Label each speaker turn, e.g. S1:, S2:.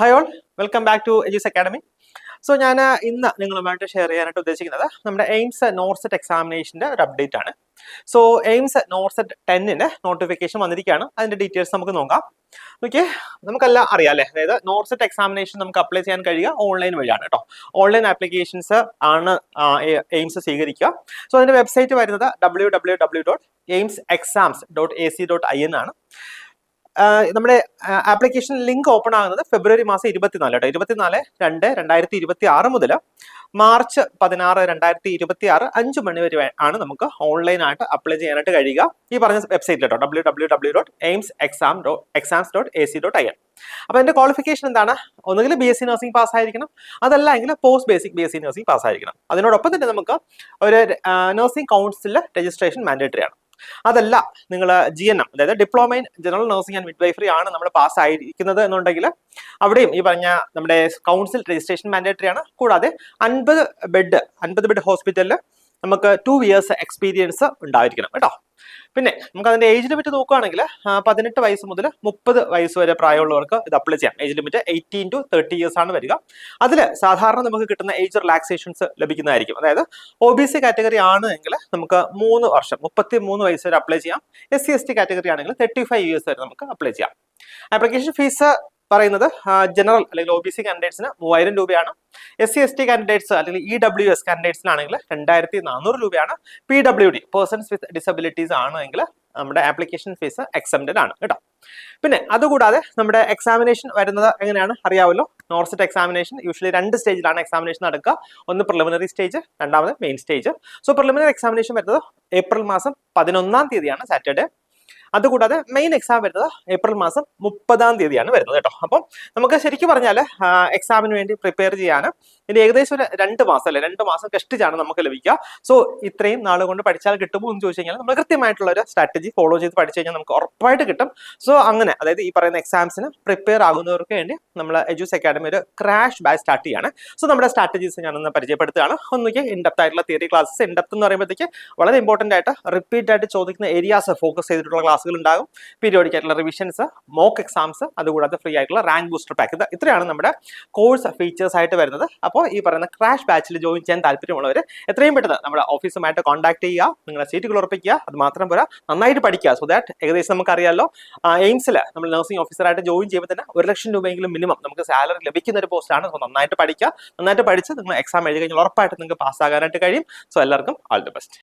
S1: Hi all, welcome back to Edus Academy. So ഞാൻ ഇന്ന് നിങ്ങളുമായിട്ട് ഷെയർ ചെയ്യാനായിട്ട് ഉദ്ദേശിക്കുന്നത് നമ്മുടെ എയിംസ് നോർസെറ്റ് എക്സാമിനേഷൻ്റെ ഒരു അപ്ഡേറ്റ് ആണ്. സോ എയിംസ് നോർസെറ്റ് 10ന്റെ നോട്ടിഫിക്കേഷൻ വന്നിരിക്കുകയാണ്. അതിൻ്റെ ഡീറ്റെയിൽസ് നമുക്ക് നോക്കാം. ഓക്കെ, നമുക്കെല്ലാം അറിയാം അല്ലേ, അതായത് നോർസെറ്റ് എക്സാമിനേഷൻ നമുക്ക് അപ്ലൈ ചെയ്യാൻ കഴിയുക ഓൺലൈൻ വഴിയാണ് കേട്ടോ. ഓൺലൈൻ ആപ്ലിക്കേഷൻസ് ആണ് എയിംസ് സ്വീകരിക്കുക. സോ അതിൻ്റെ വെബ്സൈറ്റ് വരുന്നത് www.aimsexams.ac.in ആണ്. നമ്മുടെ ആപ്ലിക്കേഷൻ ലിങ്ക് ഓപ്പൺ ആകുന്നത് ഫെബ്രുവരി മാസം 24 കേട്ടോ, 24/2/2026 മുതൽ മാർച്ച് 16/2026 5 മണി വരെ ആണ് നമുക്ക് ഓൺലൈനായിട്ട് അപ്ലൈ ചെയ്യാനായിട്ട് കഴിയുക ഈ പറഞ്ഞ വെബ്സൈറ്റ് കേട്ടോ, www.aimsexams.ac.in. അപ്പോൾ അതിന്റെ ക്വാളിഫിക്കേഷൻ എന്താണ്? ഒന്നുകിൽ BSc നഴ്സിംഗ് പാസ് ആയിരിക്കണം, അതല്ല എങ്കിൽ post basic BSc nursing pass ആയിരിക്കണം. അതിനോടൊപ്പം തന്നെ നമുക്ക് ഒരു നഴ്സിംഗ് കൗൺസിൽ രജിസ്ട്രേഷൻ മാൻഡേറ്ററി ആണ്. അതല്ല നിങ്ങൾ GNM, അതായത് diploma in general nursing and midwifery ആണ് നമ്മൾ പാസ് ആയിരിക്കുന്നത് എന്നുണ്ടെങ്കിൽ അവിടെയും ഈ പറഞ്ഞ നമ്മുടെ കൗൺസിൽ രജിസ്ട്രേഷൻ മാൻഡേറ്ററി ആണ്. കൂടാതെ 50 ബെഡ് ഹോസ്പിറ്റലിൽ നമുക്ക് 2 years എക്സ്പീരിയൻസ് ഉണ്ടായിരിക്കണം കേട്ടോ. പിന്നെ നമുക്ക് അതിന്റെ ഏജ് ലിമിറ്റ് നോക്കുകയാണെങ്കിൽ 18 വയസ്സ് മുതൽ 30 വയസ്സ് വരെ പ്രായമുള്ളവർക്ക് ഇത് അപ്ലൈ ചെയ്യാം. ഏജ് ലിമിറ്റ് 18 to 30 years ആണ് വരിക. അതിൽ സാധാരണ നമുക്ക് കിട്ടുന്ന ഏജ് റിലാക്സേഷൻസ് ലഭിക്കുന്നതായിരിക്കും. അതായത് OBC കാറ്റഗറി ആണ് എങ്കിൽ നമുക്ക് 3 വർഷം 33 വയസ്സ് വരെ അപ്ലൈ ചെയ്യാം. SC/ST കാറ്റഗറി ആണെങ്കിൽ 35 years വരെ നമുക്ക് അപ്ലൈ ചെയ്യാം. ആപ്ലിക്കേഷൻ ഫീസ് പറയുന്നത് ജനറൽ അല്ലെങ്കിൽ OBC കാൻഡിഡേറ്റ്സിന് 3000 രൂപയാണ്. SC/ST കാൻഡിഡേറ്റ്സ് അല്ലെങ്കിൽ EWS കാൻഡിഡേറ്റ്സിനാണെങ്കിൽ 2400 രൂപയാണ്. PWD പേഴ്സൺസ് വിത്ത് ഡിസബിലിറ്റീസ് ആണെങ്കിൽ നമ്മുടെ ആപ്ലിക്കേഷൻ ഫീസ് എക്സംപ്റ്റഡ് ആണ് കേട്ടോ. പിന്നെ അതുകൂടാതെ നമ്മുടെ എക്സാമിനേഷൻ വരുന്നത് എങ്ങനെയാണ് അറിയാമല്ലോ. നോർസെറ്റ് എക്സാമിനേഷൻ യൂഷ്വലി 2 സ്റ്റേജിലാണ് എക്സാമിനേഷൻ നടക്കുക. ഒന്ന് പ്രിലിമിനറി സ്റ്റേജ്, രണ്ടാമത് main stage. So preliminary examination വരുന്നത് ഏപ്രിൽ മാസം 11 തീയതിയാണ്, സാറ്റർഡേ. അതുകൂടാതെ മെയിൻ എക്സാം വരുന്നത് ഏപ്രിൽ മാസം 30 വരുന്നത് കേട്ടോ. അപ്പം നമുക്ക് ശരിക്കും പറഞ്ഞാൽ എക്സാമിന് വേണ്ടി പ്രിപ്പയർ ചെയ്യാൻ ഇനി ഏകദേശം ഒരു 2 മാസം അല്ലെ, 2 മാസം കഷ്ടിച്ചാണ് നമുക്ക് ലഭിക്കുക. സോ ഇത്രയും നാൾ കൊണ്ട് പഠിച്ചാൽ കിട്ടുമോ എന്ന് ചോദിച്ചു കഴിഞ്ഞാൽ നമ്മൾ കൃത്യമായിട്ടുള്ള ഒരു സ്ട്രാറ്റജി ഫോളോ ചെയ്ത് പഠിച്ചു കഴിഞ്ഞാൽ നമുക്ക് ഉറപ്പായിട്ട് കിട്ടും. സോ അങ്ങനെ അതായത് ഈ പറയുന്ന എക്സാംസിന് പ്രിപ്പയർ ആകുന്നവർക്ക് വേണ്ടി നമ്മൾ എജൂസ് അക്കാഡമി ഒരു ക്രാഷ് ബാച്ച് സ്റ്റാർട്ട് ചെയ്യാണ്. സോ നമ്മുടെ സ്ട്രാറ്റജീസ് ഞാനൊന്ന് പരിചയപ്പെടുത്തുകയാണ്. ഒന്നുകിൽ ഇൻഡെപ്ത് ആയിട്ടുള്ള തിയറി ക്ലാസ്സസ്, ഇൻഡെപ്ത് എന്ന് പറയുമ്പോഴത്തേക്ക് വളരെ ഇമ്പോർട്ടന്റ് ആയിട്ട് റിപ്പീറ്റ് ആയിട്ട് ചോദിക്കുന്ന ഏരിയാസ് ഫോക്കസ് ചെയ്തിട്ടുള്ള ക്ലാസ്സുകൾ ഉണ്ടാകും. പീരിയോഡിക് ആയിട്ടുള്ള റിവിഷൻസ്, മോക്ക് എക്സാംസ്, അതുകൂടാതെ ഫ്രീ ആയിട്ടുള്ള റാങ്ക് ബൂസ്റ്റർ പാക്ക്. ഇത്രയാണ് നമ്മുടെ കോഴ്സ് ഫീച്ചേഴ്സ് ആയിട്ട് വരുന്നത്. അപ്പോൾ ഈ പറയുന്ന ക്രാഷ് ബാച്ചിൽ ജോയിൻ ചെയ്യാൻ താല്പര്യമുള്ളവർ എത്രയും പെട്ടെന്ന് നമ്മുടെ ഓഫീസുമായിട്ട് കോൺടാക്ട് ചെയ്യുക. നിങ്ങളുടെ സീറ്റുകൾ ഉറപ്പിക്കുക. അത് മാത്രം പോരാ, നന്നായിട്ട് പഠിക്കുക. സോ ദാറ്റ് ഏകദേശം നമുക്കറിയാമല്ലോ, എയിംസിൽ നമ്മൾ നഴ്സിംഗ് ഓഫീസറായിട്ട് ജോയിൻ ചെയ്യുമ്പോൾ തന്നെ 1 ലക്ഷം രൂപയെങ്കിലും മിനിമം നമുക്ക് സാലറി ലഭിക്കുന്ന ഒരു പോസ്റ്റാണ്. സോ നന്നായിട്ട് പഠിക്കുക. നന്നായിട്ട് പഠിച്ച് നിങ്ങൾ എക്സാം എഴുതി കഴിഞ്ഞാൽ ഉറപ്പായിട്ട് നിങ്ങൾക്ക് പാസ്സാകാനായിട്ട് കഴിയും. സോ എല്ലാവർക്കും ഓൾ ദി ബെസ്റ്റ്.